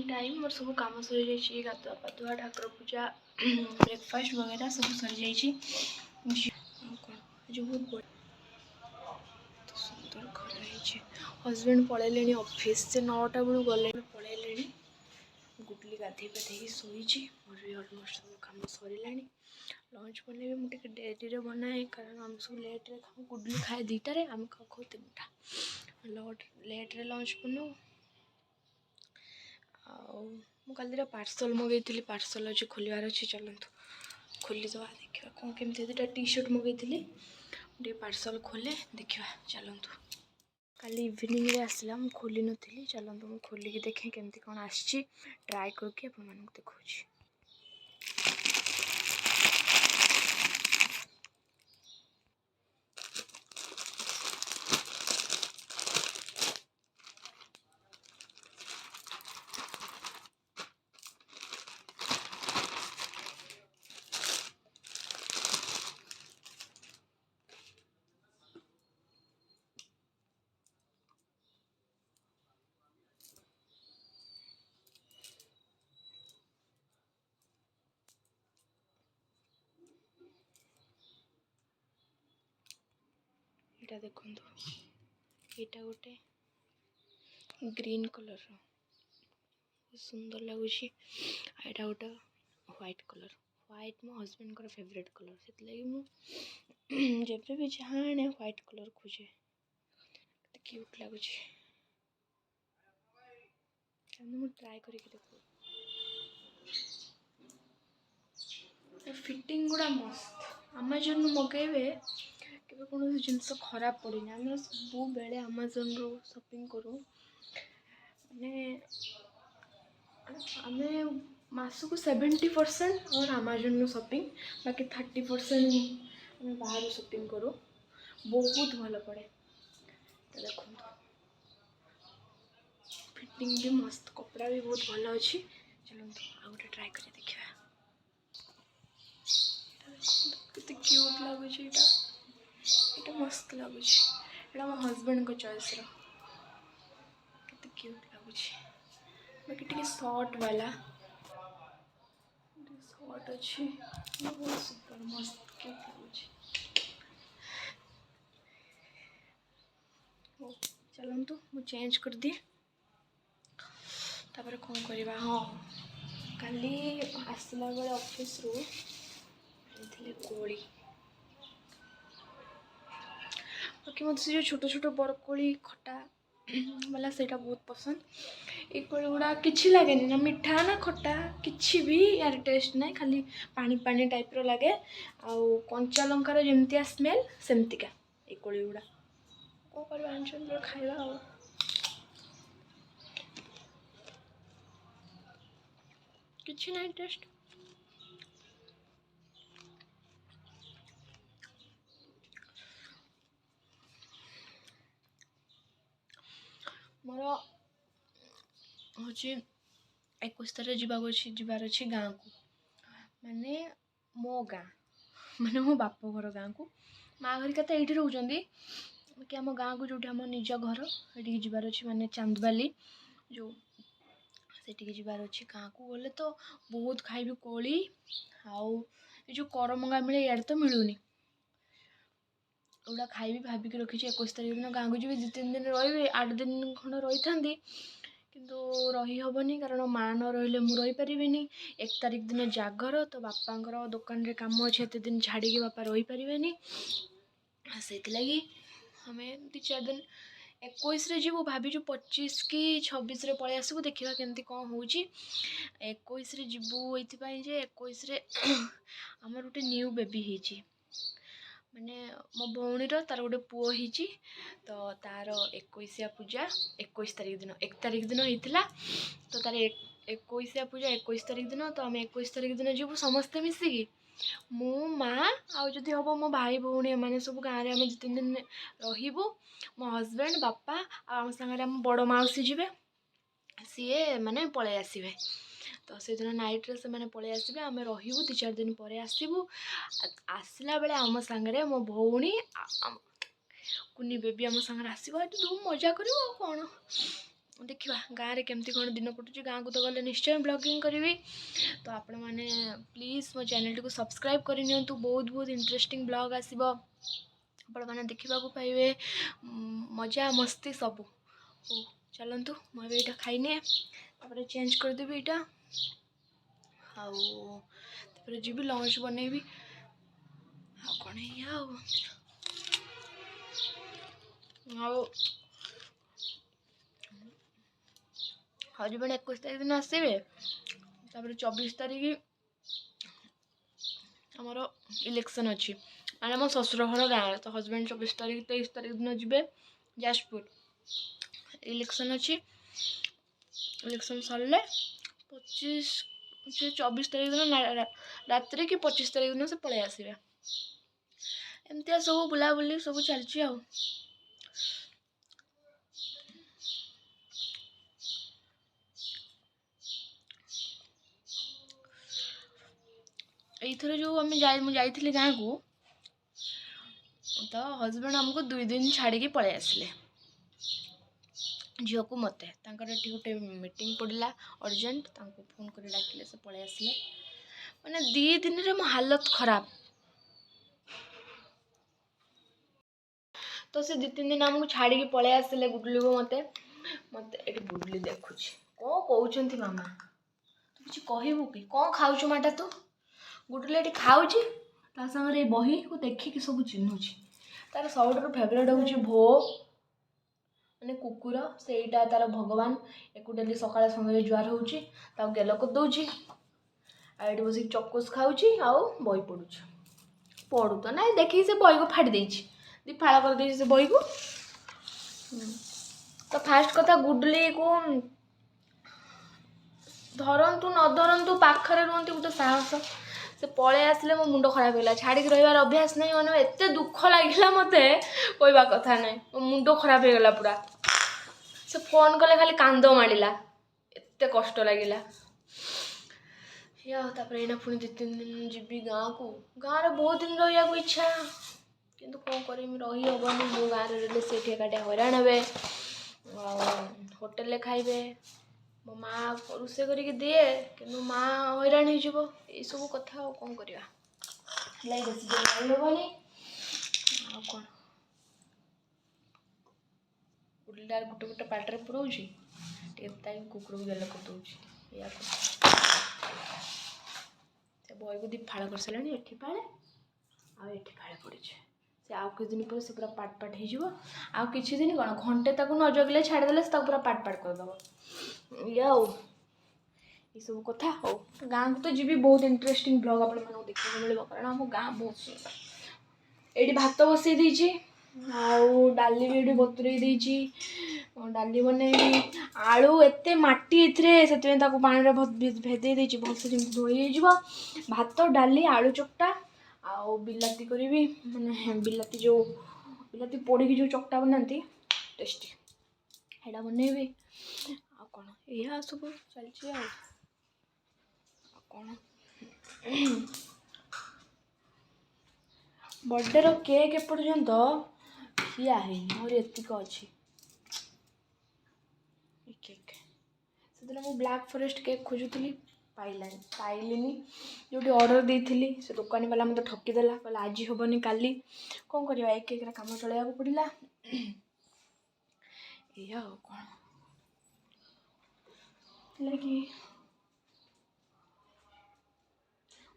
Time more सब कम सरी जाइए गाधुआ पाधुआ ठाकुर पूजा ब्रेकफास्ट वगैरह सब सरी जाइए आज बहुत बढ़िया सुंदर घर है। हजबैंड पलैले ऑफिस से 9टा बेलू गले पलैले गुडली गाधे पाधे शोची मोर भी अलमोस्ट सब कम सरला लंच बने भी मुझे डेरी बनाए कारण आम सब लेट्रे खाऊ गुडली खाए 2टार आम खाऊ 3टा लेट्रे लंच बनाऊ आल पार्सल मगैली पार्सल अच्छे खोलियार अच्छे चलतु खोलीदे देखा कौन केमी 2टा टी शर्ट मगैली गोटे पार्सल खोले देखा चलतु काली इवनिंग रे आसला मु खोली नी चलतु मु खोलिकी देखे केमती कौन आसी ट्राए करके आप देखा यहाँ देखो यहाँ गोटे ग्रीन कलर सुंदर लगुच यहाँ गोटे व्हाइट कलर व्हाइट मो हजबैंड को फेवरेट कलर से जब भी जहाँ आने व्हाइट कलर खोजे क्यूट लगुच ट्राए करके देखो फिटिंग गुड़ा मस्त अमेजन मगेबे केबे कौन जिनस खराब पड़े आम सब बेले अमेजन रू शॉपिंग करूँ माने आम मासक 70% और अमेजन रू शॉपिंग बाकी 30% आम बाहर शॉपिंग करूँ बहुत भल पड़े तो देखो फिटिंग भी मस्त कपड़ा भी बहुत भल अच्छी चलते आ गए ट्राए कर देखा केते क्यूट लगुच ये मस्त लगुच ये मो हजबैंड को चॉइस केते क्यूट लगुच बाकी टिके शॉर्ट वाला शॉर्ट अच्छी बहुत सुपर मस्त क्यूट लगुच चलतु मु चेंज कर दिए तापर कौन करवा हाँ काली आसला बेले ऑफिस रू कोली बाकी मत से छोट छोट बरकोली खटा वाला सेटा बहुत पसंद ये कोली गुड़ा किछि लगे ना मिठा ना खट्टा किछि भी यार टेस्ट ना खाली पानी पानी टाइप रो लगे आ कंचा लंकार जमतिया स्मेल सेमतिका ये कोली गुड़ा कौन कर खाइबा किछि ना टेस्ट मोर हूँ 21 तारिख जीवार अच्छी गाँव को माने मो गाँ माने मो बाप घर गाँ को माँ घरिका तो ये रोचंदी कि आम गाँ को जो आम निज घर ये जीवार अच्छी माने चांदबाली जो सेठी जीवार अच्छी गाँ को गले तो बहुत खाइबी कोली आउ जो करमंगा मिले यार तो मिलूनी एगुड़ा खाइबी भाविकी रखी 21 तारिख दिन गाँव को जी 2-3 दिन रही 8 दिन खंड रही था किंतु रही हबनी कारण माँ न रही मु रही पारिनी 1 तारिख दिन जागर तो बापा दुकान रे काम अच्छे एत दिन छाड़ी बापा रही पारे से लगी आम 2-4 दिन 21 रे जीवु भाभी 25 कि 26 रे पलि आसबू देखा केमती कौन हो 21 रे जीवु ये 21 रे आमर गोटे न्यू बेबी होती माने मो भौणी तार गोटे पुओ होती तो तार 21 पूजा 21 तारिख दिन 1 तारिख दिन होता तो तार 21 पूजा 21 तारिख दिन तो आम 21 तारिख दिन जीवु समस्ते मिसिकी मु माँ आउ जदि हम मो भाई भौणी एम सब गाँव में आम 2-3 दिन रही मो हजबैंड बापा आम सागर आम बड़ मौसी जी सीए माने पलि आसबे तो से दिन नाइट रे से माने पलि आसबे आम रही 2-4 दिन पर आसबू आसला बेले आम सागरे मो भौणी कुनी बेबी आम सागर आसो धूम मजा कर कौन देखा गाँव में केमती कौन दिन कटुच गाँव को तो गले निश्चय ब्लॉगिंग करी। तो आपण मैंने प्लीज मो चैनल को सब्सक्राइब करनी बहुत बहुत इंटरेस्टिंग ब्लॉग आसो आपण मैंने देखा पाइबे मजा मस्ती सब हो। चलतु मुझे खाईनी चेंज करदेवी यहाँ आउ जी लंच बनैबी कौन हजबैंड 21 तारीख दिन आसवे 24 तारीख आमर इलेक्शन अच्छी माने मो ससुर घर गाँव तो हजबैंड 24 तारीख 23 तारीख दिन जी जाजपुर इलेक्शन अच्छी इलेक्शन सरले 24 तारीख दिन रात कि 25 तारीख दिन से पलि आसवे एमती सब बुलाबुली सब चलती आ एथर जो आम जाइली गाँव को तो हजबैंड आमको 2 दिन छाड़ी पलि आसिले झील को मत गोटे मीटिंग पड़ा अर्जेंट फोन कर डाकिले से पलि आसिले मैंने 2 दिन रे मो हालत खराब तो से 2-3 दिन आमको छाड़ी पलि आसिले गुडली को मत ये गुडली देखुच कौन कहते मामा तू किसी कहबू कि कौन खाऊ माटा तू गुडली ये खाऊँ सागर बही को देखिकी सब चिन्हुची तार सब फेवरेट हूँ भो माने कुकुर सेटा तार भगवान एक डेली सकाଳେ समय जुआर होची गेल कर दौची आठ बस चकोस खाऊची आउ बही पढ़ू तो ना देखी से बही को फाड़ी देछि दी फाड़ कर देछि से बही को तो फास्ट कथा गुडली को धरतु न धरतु पाखरे रुहंती गोटे साहस से पलि आसिले मो मुंड खराब होगा छाड़ी रही अभ्यास नहीं मैंने एत दुख लगे मत कहवा कथा नहीं मो मुंड खराब होगा पूरा से फोन कले खाली कांद माड़ा एत कष्ट लगे या पुणी 2-3 दिन जी गाँव रे बहुत दिन रहा इच्छा किंतु कौन करी रही हेनी मो गाँव में रही से एकाटे हैरान हे होटेल खाइबे मो माँ रोषे करके दिए कि माँ हैरान हो सब कथा कौन करवा हेबनी कौन उल्टार गोटे गोटे पार्टे पुराऊँगी कुकुर को गेल कर दूसरी या बही को दी फाड़ कर सारे ये फाड़े आए पड़ी से आउ किछ दिन पर से पूरा पाट हो आउ किछि दिन कौन घंटे तक न जगले छाड़देले से पूरा पाट करदेव या ये सब कथा हो गाँव को तो जी बहुत इंटरेस्टिंग ब्लॉग आप देखा मिले कारण आम गाँव बहुत सुंदर ये भात बसई देछि आउ डाली भी ये बतुरई देछि डाली बनैबी आलू एत माटी ए पानी भेदे देछि भलसे जमी धोई हो भात डाली आलू चकटा आउ बिलाती करी माने बिलाती जो बिलाती पोड़ी जो चकटा बनाती टेस्टी हेड़ा बनैबी आ कौन या सब चलती आ कौन बर्थडे रो केक एपर्यंत खिया है और एतिक अच्छी केक से मु ब्लैक फॉरेस्ट केक खोजुली पाइलिनी जो ऑर्डर देती से दुकानी वाला मत ठकीदेला कहला आज हेनी काली कौन करवा एक केक काम चलैया पड़ा या कौन लगी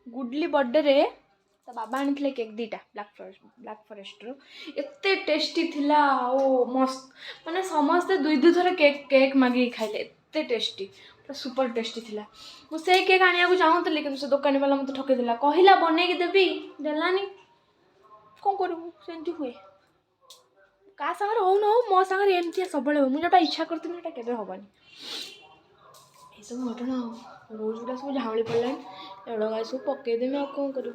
गुडली बर्थडे रे तो बाबा आनी केक 2टा ब्लैक फॉरेस्ट रो एते टेस्टी थिला ओ मस्त माने समस्ते 2 थर केक मांगी खाइले एते टेस्टी पूरा सुपर टेस्टी थिला मुझे केक आनिया चाहूली कि से दुकानी वाला मत ठकीदेला कहला बनैकी देवी देलानी कौन करू से हुए क्या सागर हो न हो मो सागर एमती सब मुझे इच्छा करती के हेनी ये सब घटना रोज गुड़ा सब झाँली पड़ा एड़ा सब पकईदेमी आ कौन कर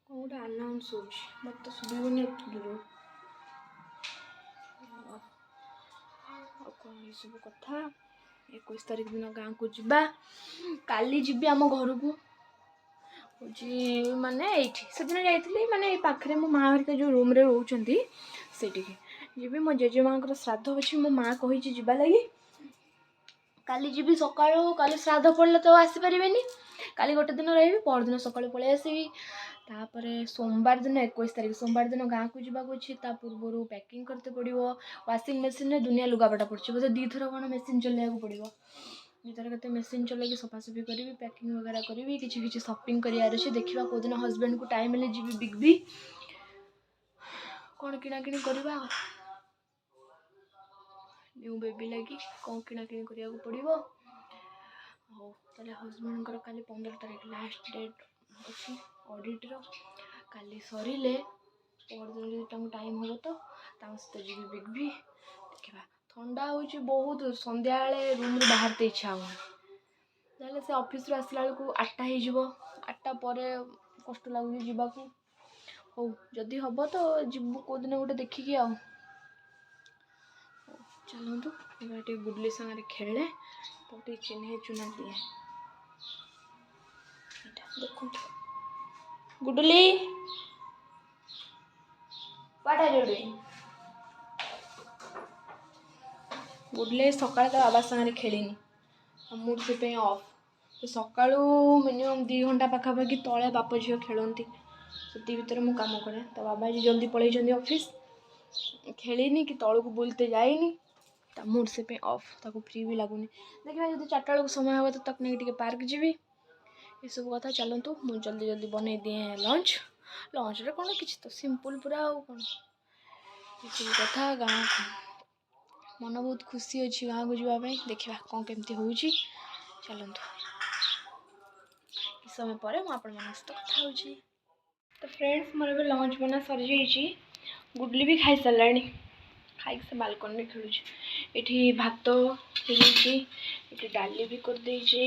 गोटे आनाउंस हो मत तो शुभन दूर कौन ये सब कथा 21 तारीख दिन गाँव को जीवा काली जी आम घर को माने ये से दिन जाइए माने पाखे मो माँ हरिका जो रूम रे रोचंती सेठी जी मो जेजेमा श्राद्ध अच्छी मो माँ कही जावा लगी काली जी सकाळु काली श्राद्ध पड़े तो आसीपारे काली गोटे दिन रही परदिन सकाळु पलि आसबि तापरे सोमवार दिन 21 तारिख सोमवार दिन गाँव को जावाक अच्छी पूर्व पैकिंग करते पड़ो वाशिंग मशीन में दुनिया लुगापटा पड़ी बोधे 2 थर कौन मेसीन चलैया पड़ो 2 थर के मेसीन चलैकी सफासफी करी पैकिंग वगैरह करी किसी सपिंग करार अच्छे देखा कौ दिन हजबैंड को टाइम मिले जी बिगबी कौन किणाकिणी करवा न्यू बेबी लगी कौन किणाकिणी करने पड़ो हो ताले हजबैंड काली 15 तारिख लास्ट डेट अच्छी ऑडिट रो काली सरिले परदिन जो टाइम हम तो सहित जी बिगबी देखा ठंडा हो बहुत संध्या रूम बाहर इच्छा हो से ऑफिस रू आसला बेलू 8टा हो 8टा पर कष्ट लगुच जावाक हो जदि हम तो जीवु कौ दिन गोटे देखिकी आ चलतु ये गुडली सागर खेले तो चिन्ह चुना दिए देखो goodly what are you doing goodly सकाळ तो बाबा सागर खेलिनी मूड से ऑफ तो सकाळू मिनिमम 2 घंटा पाखापाखि तले बाप झील खेलती से भितर मु काम करे तो बाबा जी जल्दी पलैं ऑफिस खेलिनी कि तलू को बुलते जाइनी मूड से ऑफ ताको फ्री भी लगुनि देखा जो 4टा बेलू समय हो तो नहीं पार्क जी ये सब कथा चलतु मुझे जल्दी जल्दी बन दिए लंच लंच रे कौन कि तो सिंपल पूरा कौन ये सब कथा गाँव मन बहुत खुशी अच्छी गाँव को जावाई देखा कौन केमती हो चलतु किस समय पर मुझे सहित कथा हो तो फ्रेंड्स मोर ए लंच बना सरी जाइए गुडली भी खाई सारे खाई से बालकन में खेलुँ ये भात ये डाली भी कर देइछे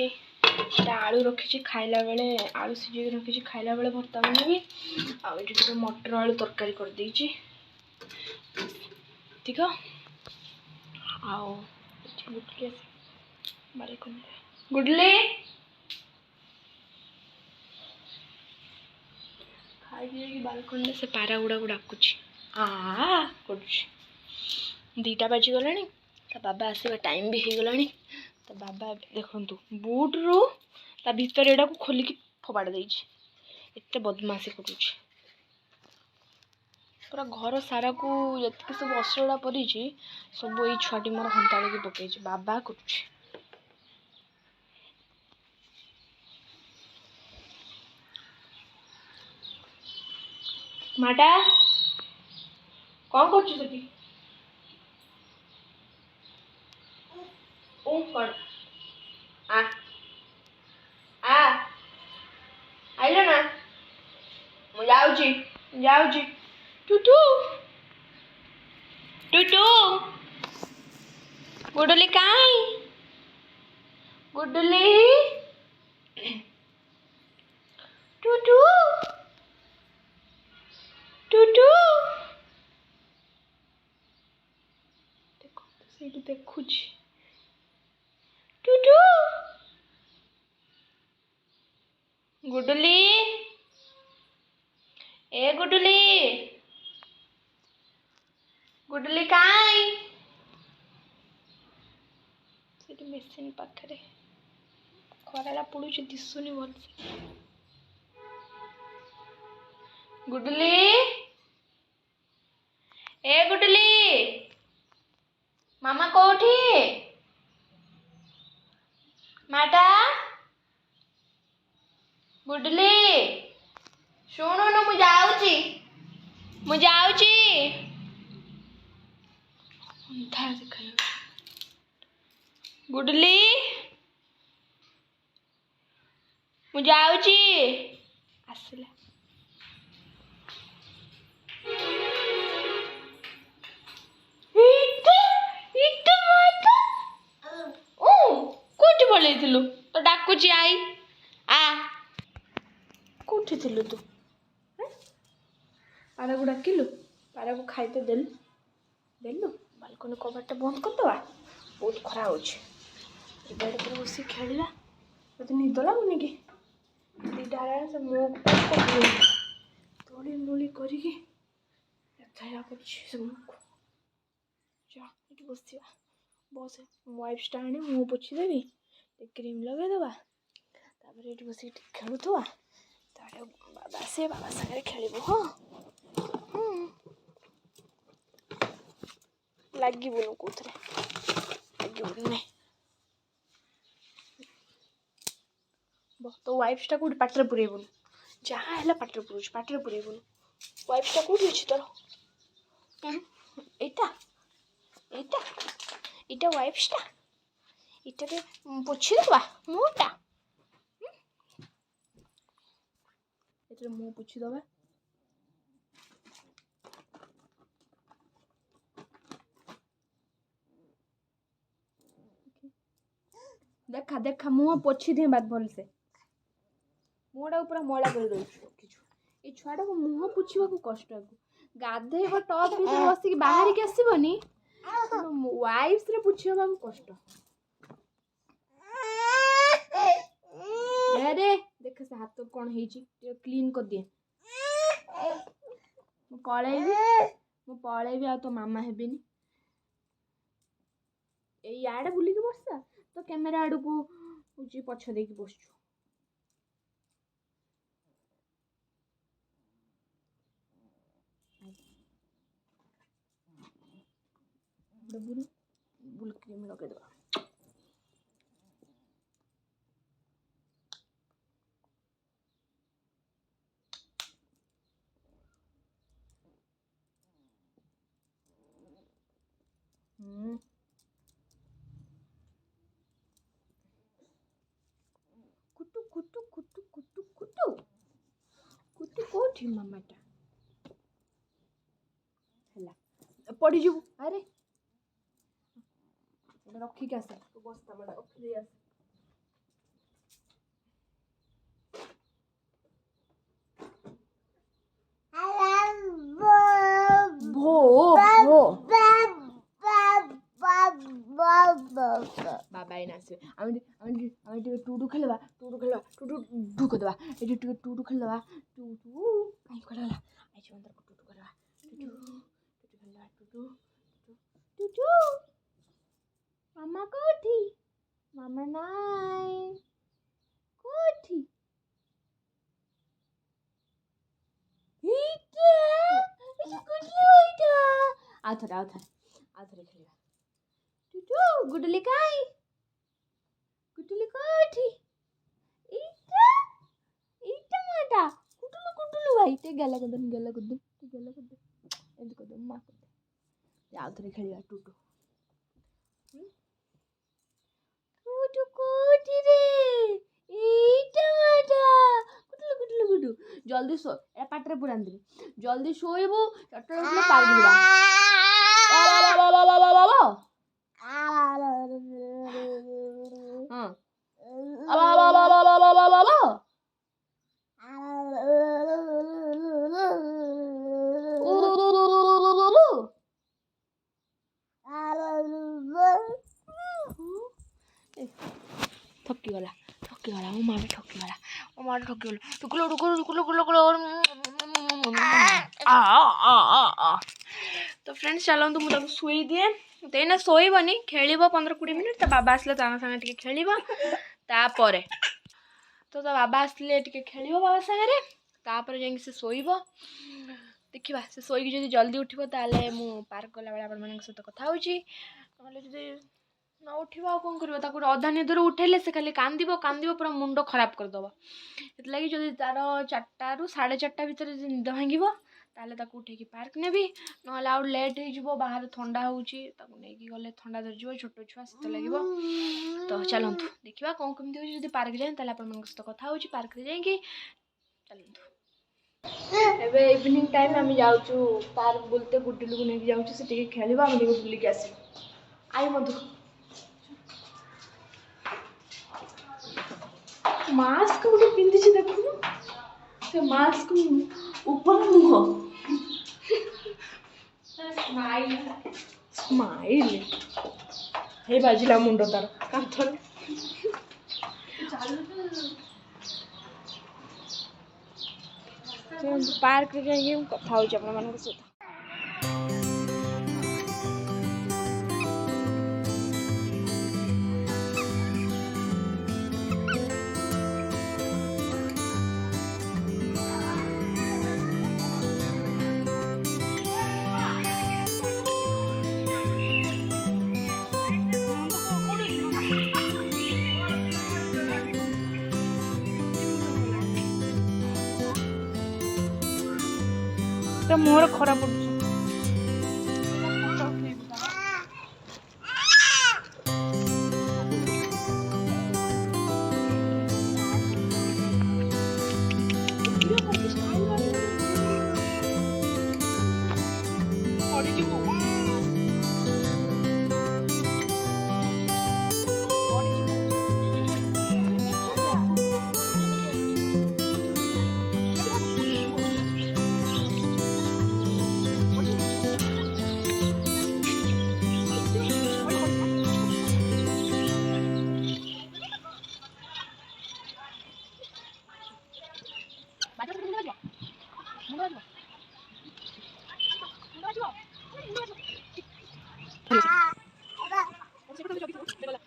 आलू रखी खाइला बेले आलू सीझे रखी खाइला बेले भर्ता बनेबी आटे मटर आलू तरकारी कर देइछे ठीक है आओ गुडली बालकन गुडली खाई बालकन से पारा गुड़ा को डाकुची कर 2टा बाजीगला तो बाबा आसवा टाइम भी हो गला तो बाबा देखु बुट रू ता भीतर एटा को खोलिकी फोपाड़ देते एत बदमाशी कर पूरा घर सारा को ये सब असड़ा पड़ी सब ये छुआटी मोर हंताड़ी पकई बाबा कर माटा कौन कर आइल ना मुझे जाऊँ टूटू टूटू गुडली काई गुडली टूटू टूटू देखो से देखुच टूटू गुडली ए गुडली गुडली काई मेसीन पाखे खराड़ा पड़ू दिशुनी भलसे गुडली ए गुडली मामा कोठी माटा गुडली शुणुनु मुझे अंधार देखा गुडली मुझे आसला कोठी पलैलु तो डाकुची आई आ कोठी थिलु तू पारा को डाकिलु पारा को खाइते देलु बालकनी कबाटा बंद करदे बहुत खरा हो बेड पर बस खेलला तो निद लगुनि कि 2टा से मुँह तोली मोली करके मुख ଏଠି ବସିବା ବସ ୱାଇପ୍ସଟା ଆଣି ମୁହଁ ପୋଛିଦେବି କ୍ରିମ୍ ଲଗେଇଦେବା ତାପରେ ଏଠି ବସିକି ଟିକେ ଖେଳୁଥିବା ତାପରେ ବାବା ଆସିବେ ବାବା ସାଙ୍ଗରେ ଖେଳିବୁ ହଁ ଲାଗିବୁନୁ କୋଉଥିରେ ଲାଗିବୁନି ନାଇଁ ତୋ ୱାଇପ୍ସଟା କୋଉଠି ପାଟିରେ ପୁରେଇବୁନୁ ଯାହା ହେଲା ପାଟିରେ ପୁରେଇବୁନୁ ୱାଇପ୍ସଟା କୋଉଠି ଅଛି ତୋର ଏଇଟା ୱାଇପ୍ସଟା ଏଇଟାରେ ପୋଛିଦେବା ମୁହଁଟା ଏଥିରେ ମୁହଁ ପୋଛିଦେବା ଦେଖା ମୁହଁ ପୋଛିଦିଏ ବାଦ ଭଲସେ ମୁହଁଟାକୁ ପୁରା ମଇଳା କରି ରଖିଛୁ ଏଇ ଛୁଆଟାକୁ ମୁହଁ ପୋଛିବାକୁ କଷ୍ଟ ଗାଧେଇବ ଟପ୍ ଭିତରେ ବସିକି ବାହାରିକି ଆସିବନି ୱାଇପ୍ସରେ ପୋଛିବାକୁ କଷ୍ଟ ଦେଖ ସେ ହାତ କ'ଣ ହେଇଛି ଟିକେ କ୍ଲିନ୍ କରିଦିଏ ମୁଁ ପଳେଇବି ଆଉ ତୋ ମାମା ହେବିନି ଏଇ ଆଡ଼େ ବୁଲିକି ବସିଲା ତ କ୍ୟାମେରା ଆଡ଼କୁ ହଉଛି ପଛ ଦେଇକି ବସିଛୁ ବୁଲ କ୍ରିମ୍ ଲଗେଇଦେବା କୁଟୁ କୋଉଠି ମାମାଟା ହେଲା ପଡ଼ିଯିବୁ ଆରେ ରଖିକି ଆସ ତୁ ବସ୍ତା ମାଡା ରଖିଦେଇ ଆସ ବାବା ଏଇନା ଆସିବେ ଆମେ ଟିକେ ଟୁଟୁ ଖେଳିବା ଟୁଟୁ ଢୁକଦେବା ଏଠି ଟିକେ ଟୁଟୁ ଖେଳିଦେବା ଟୁଟୁ କାହିଁ କୁଆଡ଼େ ଗଲା ଆଇଛି ମନ୍ଦିରକୁ ଟୁଟୁ ଖେଳିବା ଟୁଟୁ ମାମା କୋଉଠି ମାମା ନାଇଁ କୋଉଠି ଆଉଥରେ ଖେଳିବା ଟୁଟୁ ଗୁଡଲି କାଇଁ ଗୁଡଲି କୋଉଠି ଏଇଟା ମାଟା କୁଟୁଲୁ ଭାଇ ଟିକେ ଗେଲା କରିଦେ ଏମିତି କରିଦେ ମା କରିଦେ ଆଉଥରେ ଖେଳିବା ଟୁଟୁ କୋଉଠି ରେ ଏଇଟା ମାଟା କୁଟୁଲୁ ଜଲ୍ଦି ଶୋ ଏ ପାଟିରେ ପୁରାନ୍ତିନି ଜଲ୍ଦି ଶୋଇବୁ ଚାରିଟା ବେଳେ ପାର୍କ ଯିବା ଥକିଗଲା ମୋ ମାଟା ଠକିଗଲା ତ ଫ୍ରେଣ୍ଡସ୍ ଚାଲନ୍ତୁ ମୁଁ ତାକୁ ଶୋଇ ଦିଏ ତ ଏଇନା ଶୋଇବନି ଖେଳିବ 15-20 ମିନିଟ୍ ତା ବାବା ଆସିଲେ ତା ସାଙ୍ଗେ ଟିକେ ଖେଳିବ ତାପରେ ତ ତା ବାବା ଆସିଲେ ଟିକେ ଖେଳିବ ବାବା ସାଙ୍ଗରେ ତାପରେ ଯାଇକି ସେ ଶୋଇବ ଦେଖିବା ସେ ଶୋଇକି ଯଦି ଜଲ୍ଦି ଉଠିବ ତାହେଲେ ମୁଁ ପାର୍କ ଗଲାବେଳେ ଆପଣମାନଙ୍କ ସହିତ କଥା ହେଉଛି ନହେଲେ ଯଦି ନ ଉଠିବ ଆଉ କ'ଣ କରିବ ତାକୁ ଅଧା ନିଦରୁ ଉଠେଇଲେ ସେ ଖାଲି କାନ୍ଦିବ ପୁରା ମୁଣ୍ଡ ଖରାପ କରିଦେବ ସେଥିଲାଗି ଯଦି ତାର 4ଟାରୁ 4:30 ଭିତରେ ଯଦି ନିଦ ଭାଙ୍ଗିବ ତାହେଲେ ତାକୁ ଉଠେଇକି ପାର୍କ ନେବି ନହେଲେ ଆଉ ଲେଟ୍ ହେଇଯିବ ବାହାରେ ଥଣ୍ଡା ହେଉଛି ତାକୁ ନେଇକି ଗଲେ ଥଣ୍ଡା ଧରିଯିବ ଛୋଟ ଛୁଆ ଶୀତ ଲାଗିବ ତ ଚାଲନ୍ତୁ ଦେଖିବା କ'ଣ କେମିତି ହେଉଛି ଯଦି ପାର୍କ ଯାଏ ତାହେଲେ ଆପଣମାନଙ୍କ ସହିତ କଥା ହେଉଛି ପାର୍କରେ ଯାଇକି ଚାଲନ୍ତୁ ଏବେ ଇଭିନିଂ ଟାଇମ୍ ଆମେ ଯାଉଛୁ ପାର୍କ ବୁଲତେ ଗୁଡୁଲୁକୁ ନେଇକି ଯାଉଛୁ ସେ ଟିକେ ଖେଳିବ ଆମେ ଟିକେ ବୁଲିକି ଆସିବୁ ଆଇ ମଧୁ ମାସ୍କ ଗୋଟେ ପିନ୍ଧିଛି ଦେଖୁନୁ ସେ ମାସ୍କ ଉପର ମୁହଁ ସ୍ମାଇଲ୍ ହେଇ ବାଜିଲା ମୁଣ୍ଡ ତାର କାନ୍ଥରେ ପାର୍କରେ ଯାଇକି କଥା ହେଉଛି ଆପଣମାନଙ୍କ ସହିତ ତା ମୁହଁରେ ଖରା ପଡୁଛି।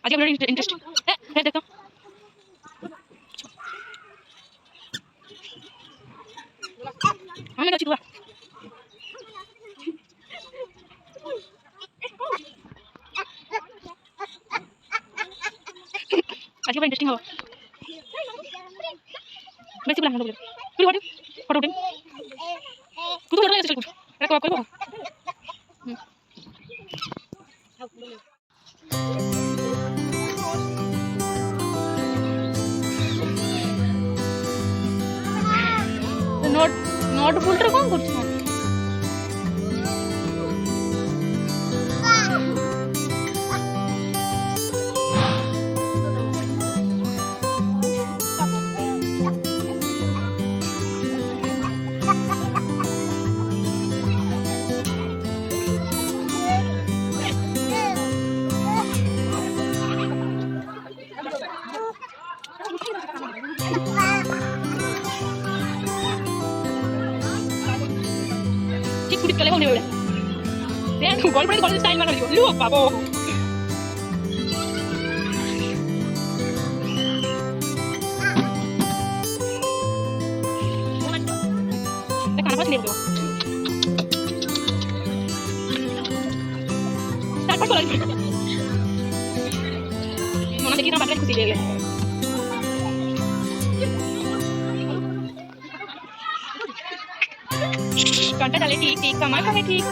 आज बड़ा इंटरेस्ट है देखो हमें अच्छी हुआ आज बड़ा इंटरेस्टिंग हो बेसी बुला बोले फिर फोटो उठे तू तो चल कुछ रखो कोई नोट नोट बोल्टर कौन करछ ठीक कुछ चले बोले रे तू गोल पड़े गोल स्टाइल मार दियो लो बाबो देखा ना ले दो स्टार्ट कर लो मोना देखी ना बात खुशी ले ले घंटा डाले ठीक ठीक कमर करे ठीक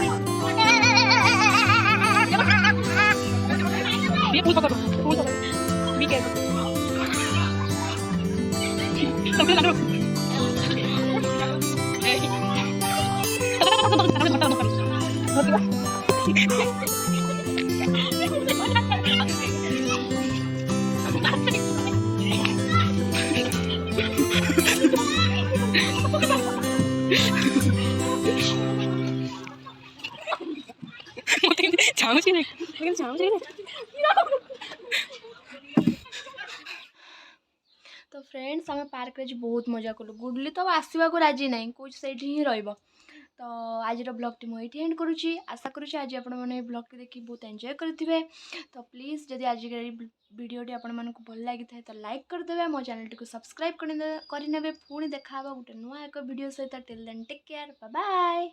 ये फूल पकड़ो भी के सब लगा तो फ्रेंड्स आम पार्क रे बहुत मजा कलु गुडली तो आसवाक राजी ना कौन से ही तो आज ब्लॉग मुझे ये एंड करुँची आशा करुँची आज आपण मैंने ब्लॉग को देखिए बहुत एंजॉय करेंगे तो प्लीज़ जदि आज वीडियोटी आपण मानक भल लगी था तो लाइक करदे मो चैनल टी सब्सक्राइब करने पुणी देखा गोटे नुआ एक वीडियो सहित till then take care bye bye.